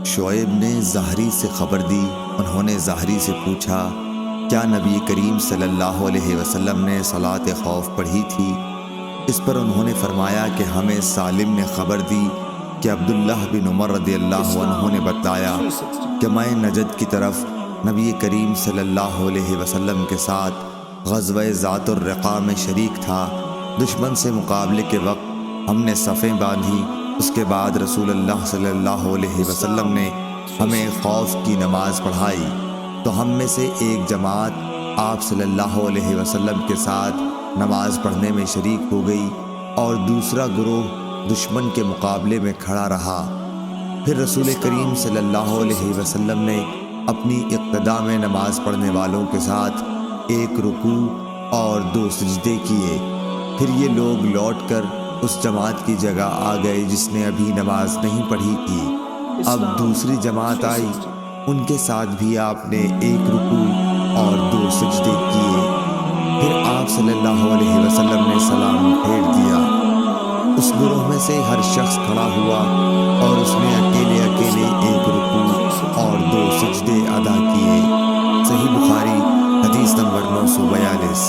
شعیب نے زہری سے خبر دی۔ انہوں نے زہری سے پوچھا، کیا نبی کریم صلی اللہ علیہ وسلم نے صلاۃ خوف پڑھی تھی؟ اس پر انہوں نے فرمایا کہ ہمیں سالم نے خبر دی کہ عبداللہ بن عمر رضی اللہ عنہ نے بتایا کہ میں نجد کی طرف نبی کریم صلی اللہ علیہ وسلم کے ساتھ غزوہ ذات الرقاع میں شریک تھا۔ دشمن سے مقابلے کے وقت ہم نے صفیں باندھی۔ اس کے بعد رسول اللہ صلی اللہ علیہ وسلم نے ہمیں خوف کی نماز پڑھائی، تو ہم میں سے ایک جماعت آپ صلی اللہ علیہ وسلم کے ساتھ نماز پڑھنے میں شریک ہو گئی اور دوسرا گروہ دشمن کے مقابلے میں کھڑا رہا۔ پھر رسول کریم صلی اللہ علیہ وسلم نے اپنی اقتداء میں نماز پڑھنے والوں کے ساتھ ایک رکوع اور 2 سجدے کیے۔ پھر یہ لوگ لوٹ کر اس جماعت کی جگہ آ گئے جس نے ابھی نماز نہیں پڑھی تھی۔ اب دوسری جماعت آئی، ان کے ساتھ بھی آپ نے ایک رکوع اور 2 سجدے کیے۔ پھر آپ صلی اللہ علیہ وسلم نے سلام پھیر دیا۔ اس گروہ میں سے ہر شخص کھڑا ہوا اور اس نے اکیلے ایک رکوع اور 2 سجدے ادا کیے۔ صحیح بخاری حدیث نمبر 942۔